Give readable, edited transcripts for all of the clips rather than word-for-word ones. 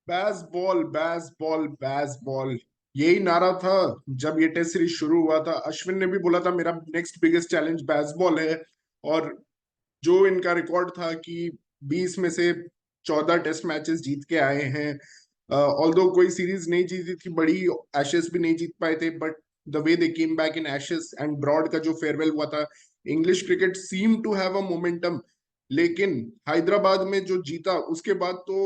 बैस ball बैस ball बैस ball, यही नारा था जब ये टेस्ट सीरीज शुरू हुआ था। अश्विन ने भी बोला था मेरा नेक्स्ट बिगेस्ट चैलेंज बैस बॉल है। और जो इनका रिकॉर्ड था कि 20 में से 14 टेस्ट मैचेस जीत के आए हैं। ऑल्दो कोई सीरीज नहीं जीती थी बड़ी, एशेस भी नहीं जीत पाए थे, but the way they came back in Ashes and Broad का जो फेयरवेल हुआ था, English cricket seem to have a momentum. लेकिन हैदराबाद में जो जीता उसके बाद तो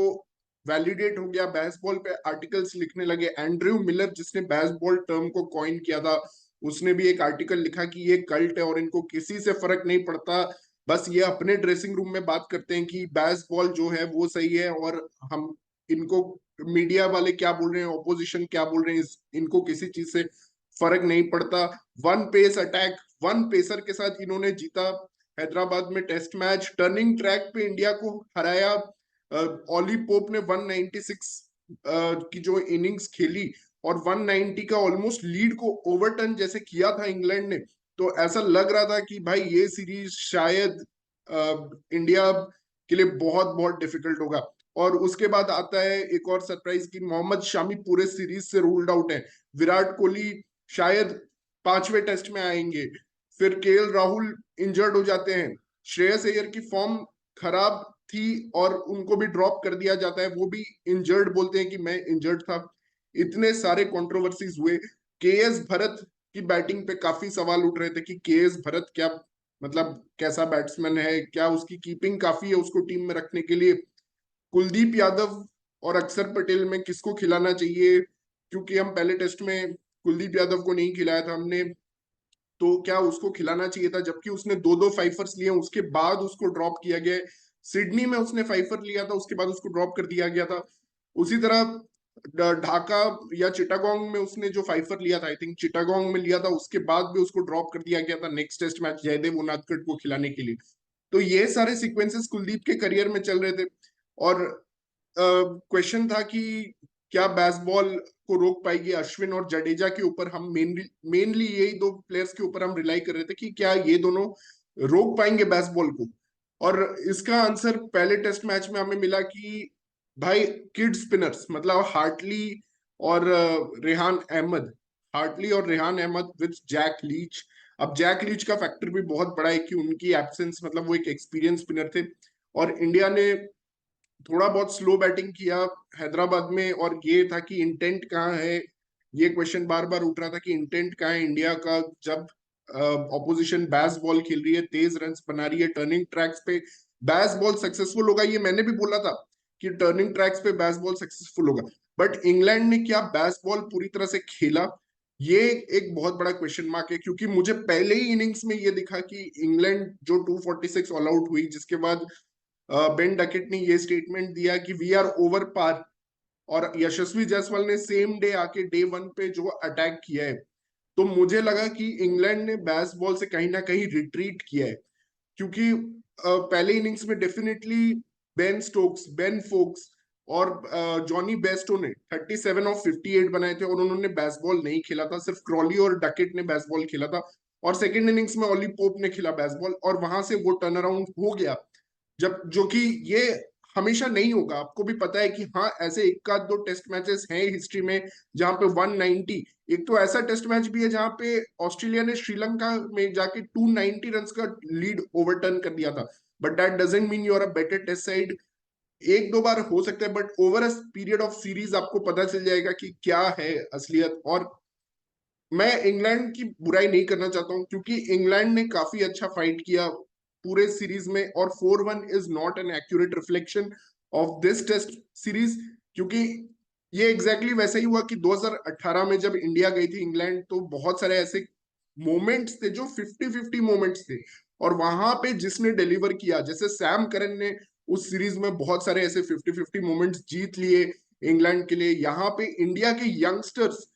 वैलिडेट हो गया। बेसबॉल पे आर्टिकल्स लिखने लगे। एंड्रयू मिलर जिसने बेसबॉल टर्म को कॉइन किया था, उसने भी एक आर्टिकल लिखा कि ये कल्ट है और इनको किसी से फर्क नहीं पड़ता, बस ये अपने ड्रेसिंग रूम में बात करते हैं कि बेसबॉल जो है वो सही है, और हम इनको मीडिया वाले क्या बोल रहे हैं, ऑपोजिशन क्या बोल रहे हैं, इनको किसी चीज से फर्क नहीं पड़ता। One pace attack, one pacer के साथ इन्होंने जीता हैदराबाद में टेस्ट मैच। टर्निंग ट्रैक पे इंडिया को हराया। ऑली पोप ने 196 की जो इनिंग्स खेली और 190 का ऑलमोस्ट लीड को ओवरटर्न जैसे किया था इंग्लैंड ने, तो ऐसा लग रहा था कि भाई ये सीरीज शायद इंडिया के लिए बहुत बहुत डिफिकल्ट होगा। और उसके बाद आता है एक और सरप्राइज की मोहम्मद शामी पूरे सीरीज से रूल्ड आउट है। विराट कोहली शायद 5वें टेस्ट में आएंगे। फिर केएल राहुल इंजर्ड हो जाते हैं। श्रेयस अय्यर की फॉर्म खराब थी और उनको भी ड्रॉप कर दिया जाता है, वो भी इंजर्ड बोलते हैं कि मैं इंजर्ड था। इतने सारे कंट्रोवर्सीज हुए। केएस भरत की बैटिंग पे काफी सवाल उठ रहे थे कि केएस भरत क्या, मतलब कैसा बैट्समैन है, क्या उसकी कीपिंग काफी है उसको टीम में रखने के लिए। कुलदीप यादव और अक्षर पटेल में किसको खिलाना चाहिए, क्योंकि हम पहले टेस्ट में कुलदीप यादव को नहीं खिलाया था हमने, तो क्या उसको खिलाना चाहिए था, जबकि उसने दो दो फाइफर्स लिए उसके बाद उसको ड्रॉप किया गया। सिडनी में उसने फाइफर लिया था, उसके बाद उसको ड्रॉप कर दिया गया था। उसी तरह ढाका या चिटागोंग में उसने जो फाइफर लिया था, आई थिंक चिटागोंग में लिया था, उसके बाद भी उसको ड्रॉप कर दिया गया था next test match Jaydev Unadkat को खिलाने के लिए। तो ये सारे सीक्वेंसेस कुलदीप के करियर में चल रहे थे। और क्वेश्चन था कि क्या बेसबॉल को रोक पाएगी अश्विन और जडेजा के ऊपर। हम मेनली यही दो प्लेयर्स के ऊपर हम रिलाई कर रहे थे कि क्या ये दोनों रोक पाएंगे बेसबॉल को। और इसका आंसर पहले टेस्ट मैच में हमें मिला कि भाई किड स्पिनर्स मतलब हार्टली और रेहान अहमद, हार्टली और Rehan Ahmed with Jack Leach. अब जैक लीच का फैक्टर भी बहुत बड़ा है कि उनकी एब्सेंस, मतलब वो एक एक्सपीरियंस स्पिनर थे। और इंडिया ने थोड़ा बहुत स्लो बैटिंग किया हैदराबाद में, और ये था कि इंटेंट कहाँ है। ये क्वेश्चन बार बार उठ रहा था कि इंटेंट कहाँ है इंडिया का, जब ऑपोजिशन बैस बॉल खेल रही है, तेज रन बना रही है टर्निंग ट्रैक्स पे, बैस बॉल सक्सेसफुल होगा। ये मैंने भी बोला था कि टर्निंग ट्रैक्स पे बैस बॉल सक्सेसफुल होगा, बट इंग्लैंड ने क्या बैस बॉल पूरी तरह से खेला, ये एक बहुत बड़ा क्वेश्चन मार्क है। क्योंकि मुझे पहले ही इनिंग्स में ये दिखा कि इंग्लैंड जो 246 ऑल आउट हुई, जिसके बाद बेन डकेट ने ये स्टेटमेंट दिया कि वी आर ओवर पार, और यशस्वी जायसवाल ने सेम डे आके डे वन पे जो अटैक किया है, तो मुझे लगा कि इंग्लैंड ने बैस बॉल से कहीं ना कहीं रिट्रीट किया है। क्योंकि पहले इनिंग्स में definitely Ben Stokes, Ben Foakes और जॉनी बेस्टो ने 37 ऑफ 58 बनाए थे, और उन्होंने बैसबॉल नहीं खेला था, सिर्फ क्रॉली और डकेट ने बैसबॉल खेला था। और सेकेंड इनिंग्स में ओली पोप ने खेला बैसबॉल, और वहां से वो टर्न अराउंड हो गया। जब जो कि ये हमेशा नहीं होगा, आपको भी पता है कि हाँ ऐसे एक आध दो टेस्ट मैचेस हैं हिस्ट्री में जहां पे 190, एक तो ऐसा टेस्ट मैच भी है जहां पे ऑस्ट्रेलिया ने श्रीलंका में जाके 290 रन का लीड ओवरटर्न कर दिया था, but that doesn't mean you are a better test side. एक दो बार हो सकता है, but over a period of series आपको पता चल जाएगा कि क्या है असलियत। और मैं इंग्लैंड की बुराई नहीं करना चाहता हूं, क्योंकि इंग्लैंड ने काफी अच्छा फाइट किया पूरे सीरीज में, और 4-1 is not an accurate reflection of this test series. क्योंकि ये एग्जैक्टली exactly वैसा ही हुआ कि 2018 में जब इंडिया गई थी इंग्लैंड, तो बहुत सारे ऐसे मोमेंट्स थे जो 50-50 मोमेंट्स थे, और वहां पे जिसने डिलीवर किया, जैसे सैम करन ने उस सीरीज में बहुत सारे ऐसे 50-50 मोमेंट्स जीत लिए इंग्लैंड के लिए। यहाँ पे इंडिया के यंगस्टर्स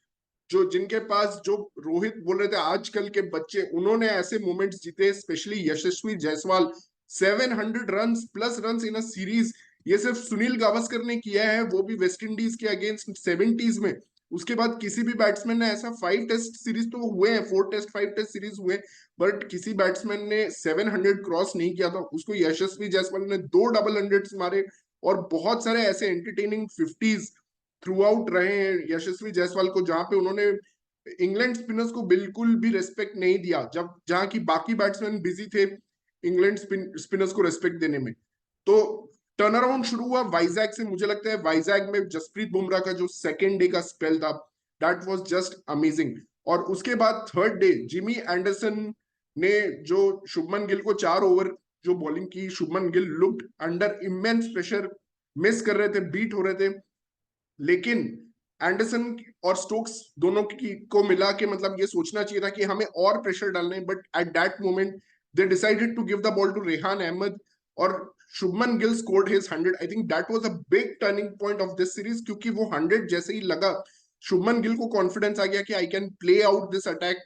जो जिनके पास, जो रोहित बोल रहे थे आजकल के बच्चे, उन्होंने ऐसे मोमेंट्स जीते, specially Yashasvi Jaiswal 700 run plus run in a series. ये सिर्फ सुनील गावस्कर ने किया है, वो भी वेस्ट इंडीज के अगेंस्ट 70s में। उसके बाद किसी भी बैट्समैन ने ऐसा 5 टेस्ट सीरीज तो हुए हैं, 4 टेस्ट 5 टेस्ट सीरीज हुए, बट किसी बैट्समैन ने 700 क्रॉस नहीं किया था। उसको यशस्वी जायसवाल ने 2 डबल हंड्रेड्स मारे, और बहुत सारे ऐसे एंटरटेनिंग 50s थ्रू आउट रहे हैं यशस्वी जायसवाल को, जहां पे उन्होंने इंग्लैंड स्पिनर्स को बिल्कुल भी रेस्पेक्ट नहीं दिया, जब जहां की बाकी बैट्समैन बिजी थे इंग्लैंड स्पिनर्स को रेस्पेक्ट देने में। तो टर्न अराउंड शुरू हुआ वाइजैक से। मुझे लगता है वाइजैक में जसप्रीत बुमराह का जो सेकेंड डे का स्पेल था, दैट वाज जस्ट अमेजिंग। और उसके बाद थर्ड डे जिमी एंडरसन ने जो शुभमन गिल को 4 ओवर जो बॉलिंग की, Shubman Gill looked under immense pressure, miss कर रहे थे, बीट हो रहे थे, लेकिन एंडरसन और स्टोक्स दोनों की को मिला के मतलब ये सोचना चाहिए था कि हमें और प्रेशर डालना है, but at that moment they decided to give the ball to Rehan Ahmed और Shubman Gill scored his 100। I think that was a big turning point of this series, क्योंकि वो 100 जैसे ही लगा शुभमन गिल को कॉन्फिडेंस आ गया कि I can play out this attack,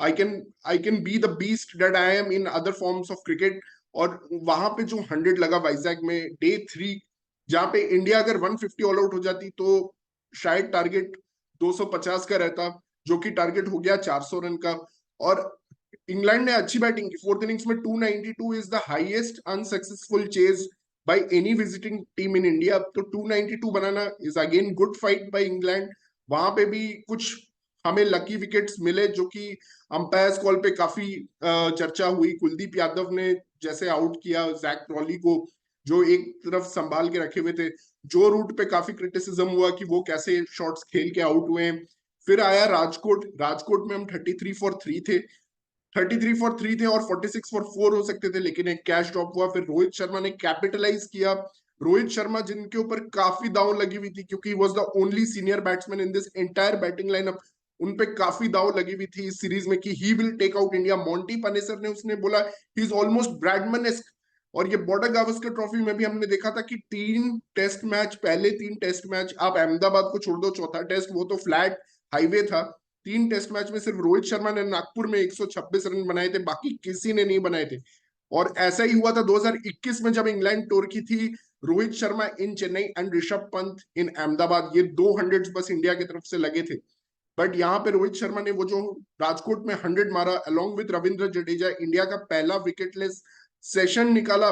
I can be the beast that I am in other forms of cricket. और वहां पे जो 100 लगा वाइजैक में डे 3, जहां पे इंडिया अगर 150 ऑल आउट हो जाती तो शायद टारगेट 250 का रहता, जो कि टारगेट हो गया 400 रन का। और इंग्लैंड ने अच्छी बैटिंग की, फोर्थ इनिंग्स में 292 is the highest unsuccessful chase by any visiting team in India. तो 292 बनाना is again good fight by England. वहां पे भी कुछ हमें लकी विकेट्स मिले, जो कि अंपायर्स कॉल पे काफी चर्चा हुई। कुलदीप यादव ने जैसे आउट किया जैक क्रॉली को, जो एक तरफ संभाल के रखे हुए थे। जो रूट पे काफी क्रिटिसिज्म हुआ कि वो कैसे शॉट्स खेल के आउट हुए हैं। फिर आया राजकोट, राजकोट में हम 33 फॉर 3 थे, 33 फॉर 3 थे और 46 फॉर 4 हो सकते थे, लेकिन एक कैच ड्रॉप हुआ। फिर रोहित शर्मा ने कैपिटलाइज किया। रोहित शर्मा जिनके ऊपर काफी दाव लगी हुई थी, क्योंकि was the only senior batsman in this entire batting lineup, उन पे काफी दाव लगी हुई थी इस सीरीज में कि he will take out India. Monty Panesar ने उसने बोला ही इज ऑलमोस्ट ब्रैडमन-एस्क। और ये बॉर्डर गावस्कर ट्रॉफी में भी हमने देखा था कि 3 टेस्ट मैच, पहले 3 टेस्ट मैच, आप अहमदाबाद को छोड़ दो, चौथा टेस्ट वो तो फ्लैट हाईवे था, 3 टेस्ट मैच में सिर्फ रोहित शर्मा ने नागपुर में 126 रन बनाए थे, बाकी किसी ने नहीं बनाए थे। और ऐसा ही हुआ था 2021 में जब इंग्लैंड टूर की थी, रोहित शर्मा इन चेन्नई एंड ऋषभ पंत इन अहमदाबाद, ये 200 बस इंडिया की तरफ से लगे थे। बट यहाँ पे रोहित शर्मा ने वो जो राजकोट में 100 मारा along with Ravindra Jadeja, India का पहला विकेटलेस सेशन निकाला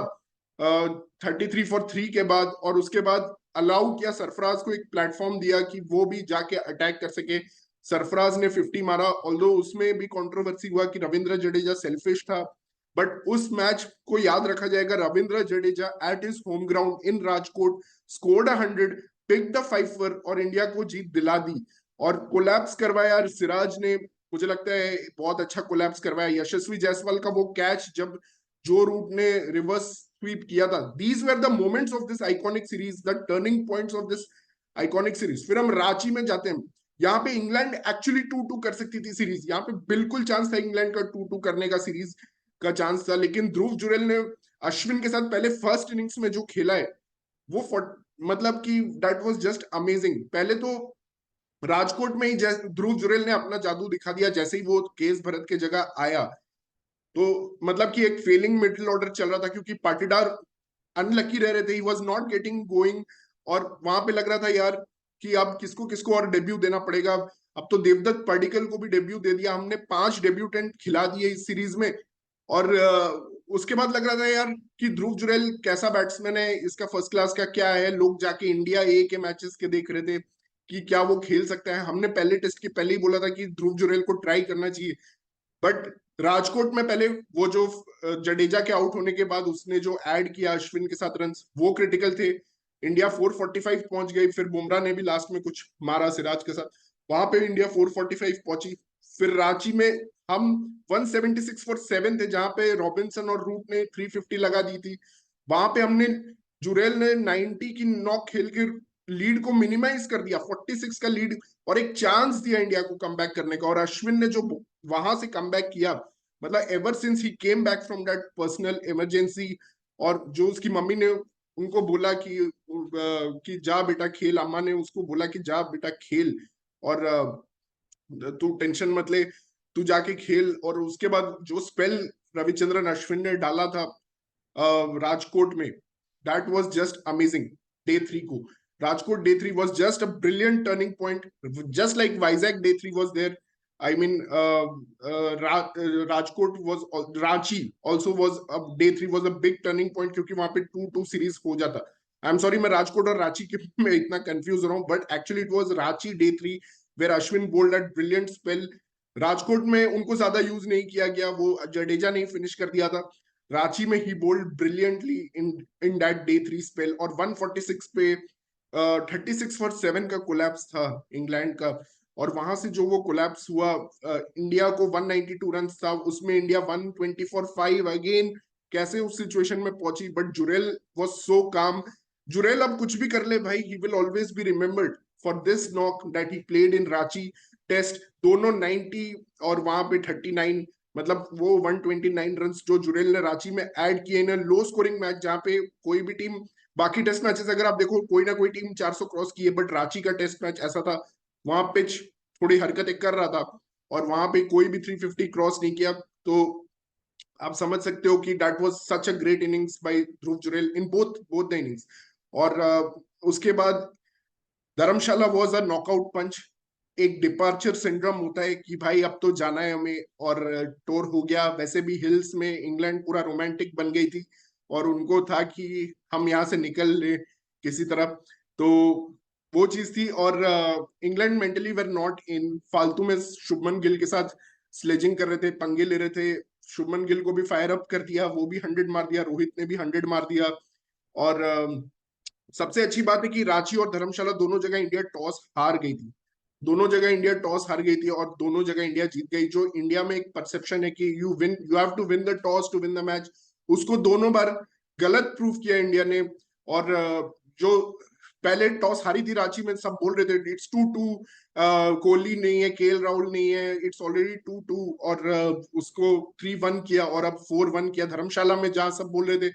33 फॉर 3 के बाद। और उसके बाद अलाउ किया सरफराज को, एक प्लेटफॉर्म दिया कि वो भी जाके अटैक कर सके। सरफराज ने 50 मारा, ऑल्दो उसमें भी कंट्रोवर्सी हुआ कि रविंद्र जडेजा सेल्फिश था, बट उस मैच को याद रखा जाएगा। Ravindra Jadeja at his home ground in Rajkot scored 100, pick the 5 और इंडिया को जीत दिला दी। और कोलैप्स करवाया सिराज ने, मुझे लगता है बहुत अच्छा कोलैप्स करवाया। यशस्वी जायसवाल का वो कैच जब जो रूट ने रिवर्स स्वीप किया था, these were the moments of this iconic series, the turning points of this iconic series. फिर हम रांची में जाते हैं, यहाँ पे इंग्लैंड एक्चुअली 2-2 कर सकती थी सीरीज, यहाँ पे बिल्कुल चांस था इंग्लैंड का 2-2 करने का, सीरीज का चांस था। लेकिन ध्रुव जुरेल ने अश्विन के साथ पहले फर्स्ट इनिंग्स में जो खेला है वो मतलब कि दैट वाज जस्ट अमेजिंग। पहले तो राजकोट में ही ध्रुव जुरेल ने अपना जादू दिखा दिया, जैसे ही वो केस भरत के जगह आया, तो मतलब कि एक फेलिंग मिडिल ऑर्डर चल रहा था, क्योंकि पाटीदार अनलकी रह रहे थे, ही वाज नॉट गेटिंग गोइंग। और वहां पे लग रहा था यार कि अब किसको किसको और डेब्यू देना पड़ेगा। अब तो देवदत्त पडिक्कल को भी डेब्यू दे दिया हमने, 5 डेब्यूटेंट खिला दिए इस सीरीज में। और उसके बाद लग रहा था यार कि ध्रुव जुरेल कैसा बैट्समैन है, इसका फर्स्ट क्लास का क्या है। लोग जाके इंडिया ए के मैचेस के देख रहे थे कि क्या वो खेल सकता है। हमने पहले टेस्ट के पहले ही बोला था कि ध्रुव जुरेल को ट्राई करना चाहिए, बट राजकोट में पहले वो जो जडेजा के आउट होने के बाद उसने जो ऐड किया अश्विन के साथ रन, वो क्रिटिकल थे। इंडिया 445 पहुंच गई, फिर बुमराह ने भी लास्ट में कुछ मारा सिराज के साथ, वहां पे इंडिया 445 पहुंची। फिर रांची में हम 176 फॉर 7 थे, जहां पे रॉबिन्सन और रूट ने 350 लगा दी थी। वहां पे हमने, जुरेल ने 90 की नॉक खेल के लीड को मिनिमाइज कर दिया, 46 का लीड, और एक चांस दिया इंडिया को कम करने का। और अश्विन ने जो वहां से कम किया, मतलब ever since he came back from that personal emergency, और जो उसकी मम्मी ने उनको बोला कि जा बेटा खेल, अम्मा ने उसको बोला कि जा बेटा खेल, और तू टेंशन मत ले, तू जाके खेल। और उसके बाद जो स्पेल रविचंद्रन अश्विन ने डाला था राजकोट में, that was just amazing. Day 3 को Rajkot day 3 was just a brilliant turning point, just like Vizag day 3 was there. I mean, Rajkot was, Ranchi also was, day 3 was a big turning point, क्योंकि वहां पे 2-2 series हो जाता। I am sorry, मैं राजकोट और रांची के में इतना कंफ्यूज हो रहा हूँ, but actually it was Ranchi day 3 where Ashwin bowled that brilliant spell. Rajkot में उनको ज्यादा यूज नहीं किया गया, वो जडेजा ने फिनिश कर दिया था। रांची में ही bowled brilliantly in in that day 3 spell, और 146 पे 36 फॉर 7 का कोलैप्स था इंग्लैंड का। और वहां से जो वो कोलैप्स हुआ, इंडिया को 192 रन था, उसमें इंडिया 120 फॉर 5 अगेन कैसे उस सिचुएशन में पहुंची। बट जुरेल वाज सो काम। जुरेल अब कुछ भी कर ले भाई, he will always be remembered for this knock that he played in Ranchi test. दोनों 90 और वहां पे 39, मतलब वो 129 रन जो जुरेल ने रांची में ऐड किए इन लो स्कोरिंग मैच, जहां पे कोई भी टीम, बाकी टेस्ट मैचेस अगर आप देखो कोई ना कोई टीम 400 क्रॉस की है, बट रांची का टेस्ट मैच ऐसा था, वहां पिच थोड़ी हरकतें कर रहा था और वहां पे कोई भी 350 क्रॉस नहीं किया। तो आप समझ सकते हो कि that was such a great innings bye Dhruv Jurel in both both the innings. और उसके बाद धर्मशाला वाज अ नॉकआउट पंच। एक डिपार्चर सिंड्रोम होता है कि भाई अब तो जाना है हमें, और टूर हो गया। वैसे भी हिल्स में इंग्लैंड पूरा रोमांटिक बन गई थी, और उनको था कि हम यहाँ से निकल ले किसी तरह। तो वो चीज थी। और England mentally were not in, फालतू में शुभमन गिल के साथ स्लेजिंग कर रहे थे, पंगे ले रहे थे। शुभमन गिल को भी फायर अप कर दिया, वो भी 100 मार दिया, रोहित ने भी 100 मार दिया। और सबसे अच्छी बात है कि रांची और धर्मशाला दोनों जगह इंडिया टॉस हार गई थी। दोनों जगह इंडिया टॉस हार गई थी और दोनों जगह इंडिया जीत गई। जो इंडिया में एक परसेप्शन है कि you have to win the toss to win the match, उसको दोनों बार गलत प्रूव किया इंडिया ने। और जो पहले टॉस हारी थी रांची में, सब बोल रहे थे इट्स 2-2, कोहली नहीं है, केएल राहुल नहीं है, इट्स ऑलरेडी 2-2, और उसको 3-1 किया और अब 4-1 किया। धर्मशाला में जहां सब बोल रहे थे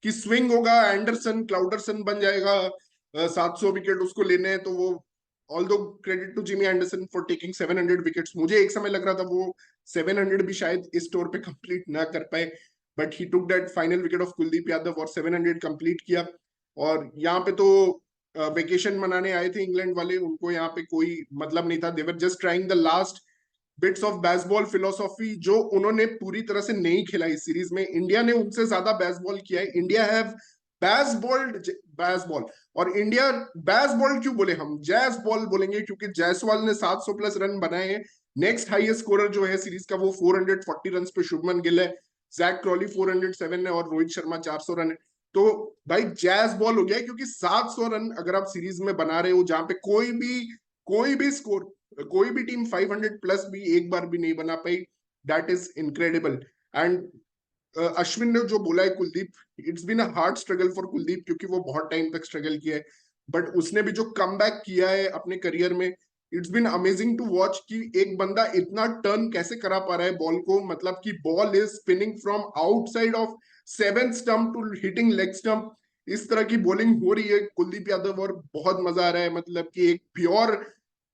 कि स्विंग होगा, एंडरसन क्लाउडरसन बन जाएगा, 700 विकेट उसको लेने हैं, तो वो although credit to Jimmy Anderson for taking 700 wickets. मुझे एक समय लग रहा था वो 700 भी शायद इस टूर पे कंप्लीट ना कर पाए, but he took that final wicket of Kuldeep Yadav और 700 कंप्लीट किया। और यहाँ पे तो वेकेशन मनाने आए थे इंग्लैंड वाले, उनको यहाँ पे कोई मतलब नहीं था। They were just trying the last bits of Bazball philosophy, जो उन्होंने पूरी तरह से नहीं खेला इस सीरीज में। इंडिया ने उनसे ज्यादा बेसबॉल किया है। India have baseball. और इंडिया बेसबॉल क्यों बोले, हम जैस बॉल बोलेंगे, क्योंकि जायसवाल ने 700 प्लस रन बनाए हैं। नेक्स्ट हाईएस्ट स्कोरर जो है सीरीज का वो 440 रन पे शुभमन गिल है। जैक क्रॉली 407 है और रोहित शर्मा 400 रन है। तो भाई जैस बॉल हो गया है, क्योंकि 700 रन अगर आप सीरीज में बना रहे हो, जहां पे कोई भी स्कोर, कोई भी टीम 500 प्लस भी एक बार भी नहीं बना पाई, that is incredible. And Ashwin ने जो बोला है Kuldeep, it's been a hard struggle for Kuldeep, क्योंकि वो बहुत टाइम तक स्ट्रगल किया है, बट उसने भी जो कम किया है अपने करियर में, it's been amazing to watch कि एक बंदा इतना टर्न कैसे करा पा रहा है बॉल को। मतलब कि ball is spinning from outside off 7th stump to hitting leg stump. इस तरह की बॉलिंग हो रही है कुलदीप यादव, और बहुत मजा आ रहा है। मतलब कि एक प्योर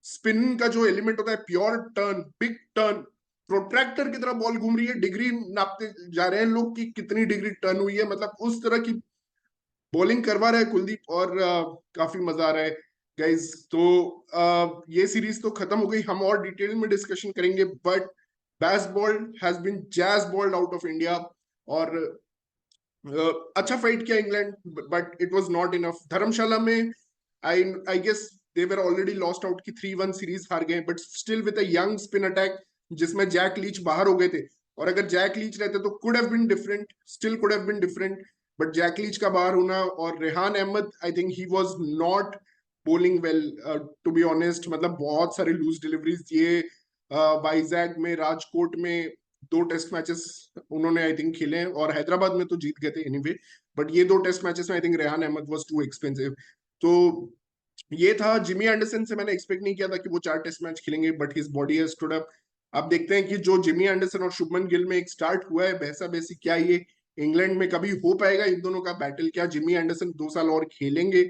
स्पिन का जो एलिमेंट होता है, pure turn, big turn, protractor की तरह बॉल घूम रही है। डिग्री नापते जा रहे हैं लोग कि कितनी डिग्री टर्न हुई है, मतलब उस तरह की बॉलिंग करवा रहा है कुलदीप, और काफी मजा आ रहा है गाइज। तो ये सीरीज तो खत्म हो गई, हम और डिटेल में डिस्कशन करेंगे, but Bazball has been jazz bowled out of India. और अच्छा फाइट किया England, but it was not enough. Dharamshala में I guess they were already lost out की 3-1 सीरीज हार गए, but still with a young spin attack जिसमें Jack Leach बाहर हो गए थे। और अगर जैक लीच रहते तो could have been different, still could have been different, but Jack Leach का बाहर होना। और Rehan Ahmed, I think he was not bowling well, to be honest. मतलब बहुत सारे लूज डिलीवरीज दिए। वाइजैग में, राजकोट में 2 टेस्ट मैचेस उन्होंने आई थिंक खेले हैं, और हैदराबाद में तो जीत गए थे एनीवे, बट ये 2 टेस्ट मैचेस में I think Rehan Ahmed was too expensive. तो ये था। जिमी एंडरसन से मैंने एक्सपेक्ट नहीं किया था कि वो 4 टेस्ट मैच खेलेंगे, but his body has stood up. अब देखते हैं कि जो जिमी एंडरसन और शुभमन गिल में एक स्टार्ट हुआ है बहसा बहसी, क्या ये इंग्लैंड में कभी हो पाएगा इन दोनों का बैटल? क्या जिमी एंडरसन 2 साल और खेलेंगे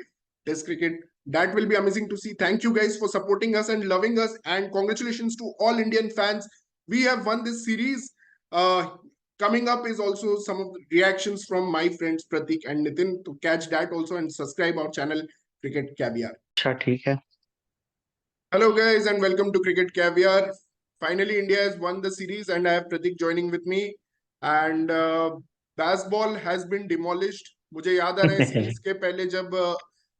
test cricket? That will be amazing to see. Thank you guys for supporting us and loving us, and congratulations to all Indian fans. We have won this series. Uh, Coming up is also some of the reactions from my friends Pratik and Nitin. To catch that also and subscribe our channel Cricket Caviar. अच्छा ठीक है। Hello guys and welcome to Cricket Caviar. Finally, India has won the series and I have Pratik joining with me. And baseball has been demolished. मुझे याद आ रहा है series के पहले जब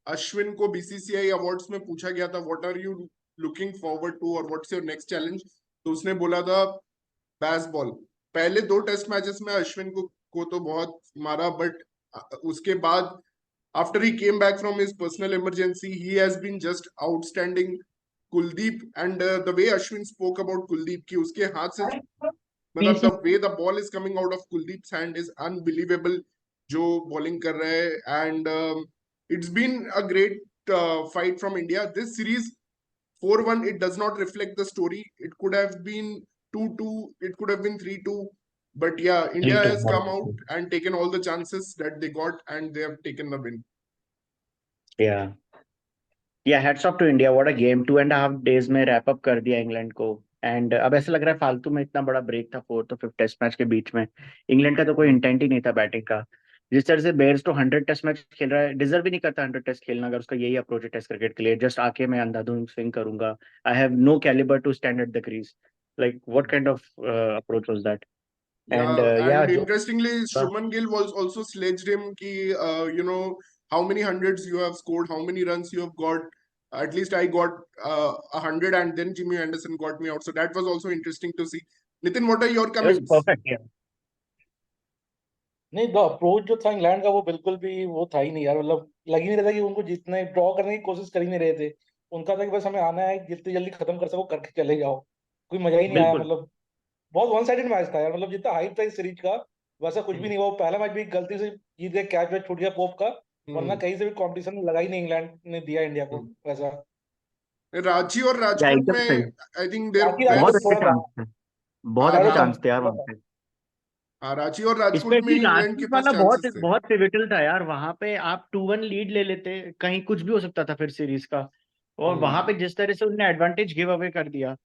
अश्विन को बीसीसीआई अवार्ड्स में पूछा गया था what are you looking forward to और व्हाट्स योर नेक्स्ट चैलेंज, तो उसने बोला था बेसबॉल। पहले 2 टेस्ट मैचेस में अश्विन को तो बहुत मारा, बट उसके बाद after he came back from his personal emergency, he has been just outstanding. Kuldeep and the way Ashwin spoke about Kuldeep, कि उसके हाथ से मतलब the way the ball is coming out of Kuldeep's hand is unbelievable. जो bowling कर रहा है, and it's been a great fight from India. This series 4-1, it does not reflect the story. It could have been 2-2, it could have been 3-2, but yeah, India has come out and taken all the chances that they got, and they have taken the win. Yeah heads off to India, what a game. 2.5 days में wrap up कर दिया England को। And अब ऐसा लग रहा है फालतू में इतना बड़ा ब्रेक था 4th और 5th टेस्ट मैच के बीच में। इंग्लैंड का तो कोई इंटेंट ही नहीं था बैटिंग का। जिस तरह से बेयर्स तो 100 टेस्ट मैच खेल रहा है, डिजर्व भी नहीं करता 100 टेस्ट खेलना अगर उसका यही अप्रोच है टेस्ट क्रिकेट के लिए। जस्ट आके मैं अंधाधुंध स्विंग करूंगा, I have no calibre to stand at the crease. Like what kind of approach was that? And Yeah, yeah and जो interestingly, Shubman Gill was also sledged him ki, how many hundreds you have scored, how many runs you have got. At least I got 100, and then Jimmy Anderson got me out. So that was also interesting to see. Nitin, what are your it was comments? Perfect. नहीं, the approach जो था England का वो बिल्कुल भी वो था ही नहीं यार। मतलब लग ही नहीं रहा था कि उनको जीतने ड्रॉ करने की कोशिश कर ही नहीं रहे थे। उनका था कि बस हमें आना है, जितनी जल्दी खत्म कर सको करके चले जाओ। कोई मजा ही नहीं आया। बिल्कुल। मतलब बहुत वन साइडेड मैच था यार। मतलब जितना हाइप था इस सीरीज का वैसा कुछ भी नहीं हुआ। वो पहला मैच भी गलती से जीत गए, कैच वैच छूट गया पोप का, वरना Hmm. कहीं से भी कंपटीशन लगा ही नहीं इंग्लैंड ने दिया इंडिया को वैसा। रांची और या राजकोट एकदम में सही। आई थिंक देयर बाकी रांची बहुत तो बेस्ट। अच्छे थोड़ा था, चांस थे, बहुत हाँ अच्छे थोड़ा हाँ चांस थे यार था, वहां पे। हाँ, रांची और राजकोट में स्पेशली इंग्लैंड के राजपूत पास वाला बहुत चांसेस थे। बहुत पिविटल था यार। वहां पे आप 2-1 लीड ले लेते, कहीं कुछ भी हो सकता था फिर सीरीज का। और वहां पे Hmm. जिस तरह से उन्होंने एडवांटेज गिव अवे कर दिया।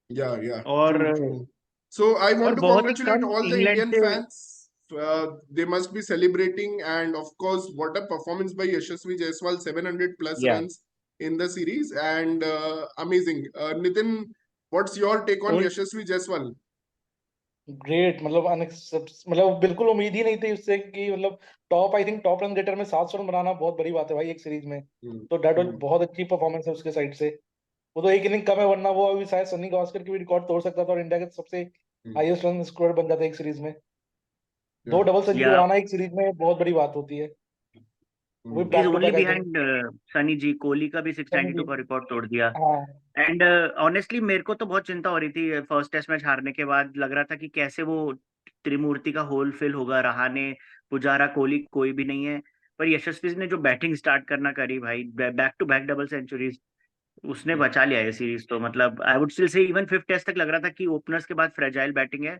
Yeah, और true, true. So I want to बहुत ही congratulate come all the England Indian से। fans. They must be celebrating, and of course, what a performance by Yashasvi Jaiswal, 700 plus या runs in the series, and amazing. Nitin, what's your take on उन Yashasvi Jaiswal? Great. मतलब मतलब बिल्कुल उम्मीद ही नहीं थी उससे कि मतलब top, I think top run getter में 700 रन बनाना बहुत बड़ी बात है भाई एक सीरीज में। Hmm. तो डेट वाज Hmm. बहुत अच्छी परफॉर्मेंस है उसके साइड से। वो तो एक इनिंग कम है, वरना वो अभी शायद सन्नी गावस्कर की भी रिकॉर्ड तोड़ सकता था और इंडिया के सबसे Hmm. हाईएस्ट रन स्कोर बन जाता है एक सीरीज में। दो Yeah. डबल सेंचुरी या बनाना एक सीरीज में बहुत बड़ी बात होती है। वो भी Hmm. Is back to only back I think. Behind Sunny ji. Kohli का भी 692 का रिकॉर्ड तोड़ दिया। हाँ एंड ऑनेस्टली मेरे को तो बहुत चिंता हो रही थी फर्स्ट टेस्ट मैच हारने के बाद। लग रहा था कि कैसे वो त्रिमूर्ति का होल फिल होगा, रहाने, पुजारा, कोहली कोई भी नहीं है। पर यशस्वी ने जो बैटिंग स्टार्ट करना करी भाई, back to back double centuries, उसने Hmm. बचा लिया ये सीरीज। तो मतलब I would still say even 5th test तक लग रहा था कि ओपनर्स के बाद फ्रेजाइल बैटिंग है।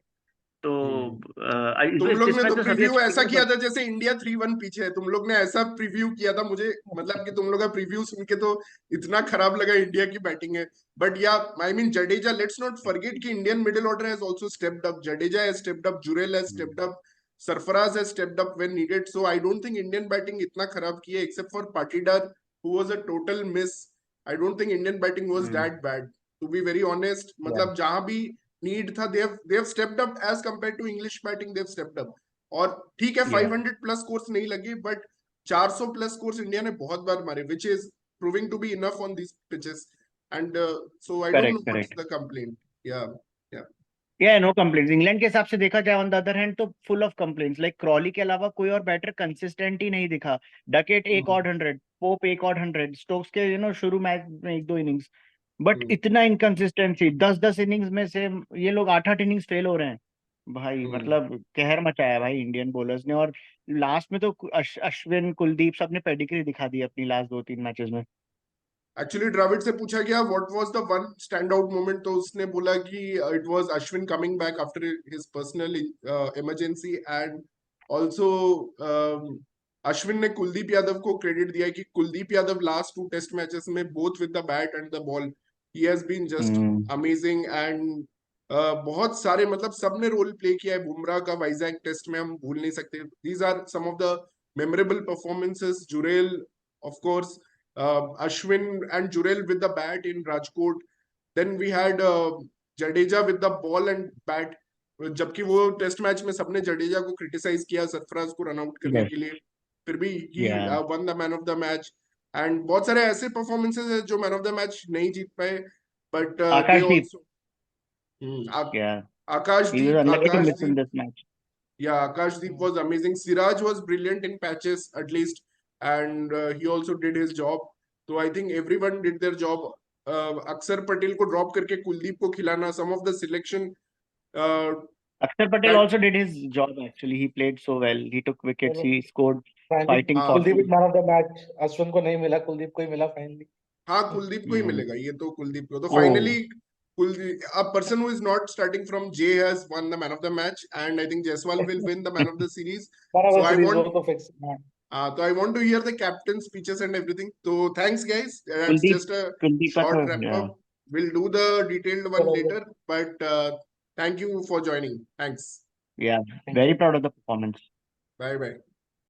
तो Hmm. तुम इस लोग ने मैच तो में सभी प्रीव्यू अच्छे ऐसा थे किया पर था जैसे इंडिया 3-1 पीछे है। तुम लोग ने ऐसा प्रीव्यू किया था, मुझे मतलब कि तुम लोग का प्रीव्यू सुन के तो इतना खराब लगा इंडिया की बैटिंग है। But yeah I mean Jadeja, let's not forget कि Indian middle order has also stepped up. Jadeja has stepped up, Jurel has stepped up, Sarfaraz has stepped up when needed. So I don't think Indian batting इतना खराब की है, except for Patidar who was a total miss. I don't think Indian batting was that bad, to be very honest. मतलब जहां भी need था, they have stepped up as compared to English batting, they've stepped up. और ठीक है, या 500 plus scores नहीं लगे, बट 400 प्लस स्कोर्स इंडिया ने बहुत बार मारे, which is proving to be enough on these pitches. And so I don't know correct what's correct. the complaint. Yeah, yeah. या नो कंप्लेंट्स। इंग्लैंड के हिसाब से देखा जाए ऑन द अदर हैंड तो full of complaints. Like Crawley के अलावा कोई और बैटर कंसिस्टेंट ही नहीं दिखा। डकेट एक Hmm. और 100, पोप एक और 100, स्टोक्स के शुरू मैच में 1-2 इनिंग्स। But Hmm. इतना इनकंसिस्टेंसी, 10-10 इनिंग्स में से ये लोग 8-8 इनिंग्स फेल हो रहे हैं भाई। Hmm. मतलब कहर मचाया भाई इंडियन बॉलर्स ने। और लास्ट में तो अश्विन, कुलदीप सबने पेडिग्री दिखा दी अपनी लास्ट 2-3 मैचेस में। एक्चुअली द्रविड से पूछा गया what was the one stand out moment, तो उसने बोला कि it was Ashwin coming back after his personal emergency, and also Ashwin ने कुलदीप यादव को क्रेडिट दिया है कि Kuldeep Yadav last 2 test matches में both with the bat and the ball he has been just hmm. Amazing. And बहुत सारे मतलब सबने रोल प्ले किया है। बुमराह का वाइजैक टेस्ट में हम भूल नहीं सकते। These are some of the memorable performances. Jurel, of course, Ashwin and Jurel with the bat in Rajkot. Then we had Jadeja with the ball and bat जबकि वो टेस्ट मैच में सबने जडेजा को क्रिटिसाइज किया सरफराज को रन आउट करने Yes. के लिए, फिर भी ही Yeah. One the man of the match. And बहुत सारे ऐसे परफॉर्मेंसेस है जो मैन ऑफ द मैच नहीं जीत पाए, but they Akashdeep. Also Yeah. He was Akashdeep unlucky to miss in Akashdeep this match. Yeah, Akashdeep was amazing. Siraj was brilliant in patches at least, and he also did his job. So I think everyone did their job. Akshar Patel को drop करके कुलदीप को खिलाना, some of the selection uh, Akshar Patel that also did his job actually. He played so well. He took wickets. चलो He scored finally fighting हाँ Kuldeep forward. Man of the match Ashwin को नहीं मिला, कुलदीप को ही मिला फाइनली। हाँ कुलदीप को ही Hmm. मिलेगा, ये तो कुलदीप को तो Oh, finally Kuldeep, a person who is not starting from J has won the man of the match, and I think Jaiswal will win the man of the series. Man of So the I series वो want तो fix है। so I want to hear the captain speeches and everything. So thanks guys. That's Kuldeep, just a Kuldeep का short तो wrap yeah, up. We'll do the detailed one चलो later, but thank you for joining. Thanks. yeah. Thank Very you. proud of the performance. Bye bye.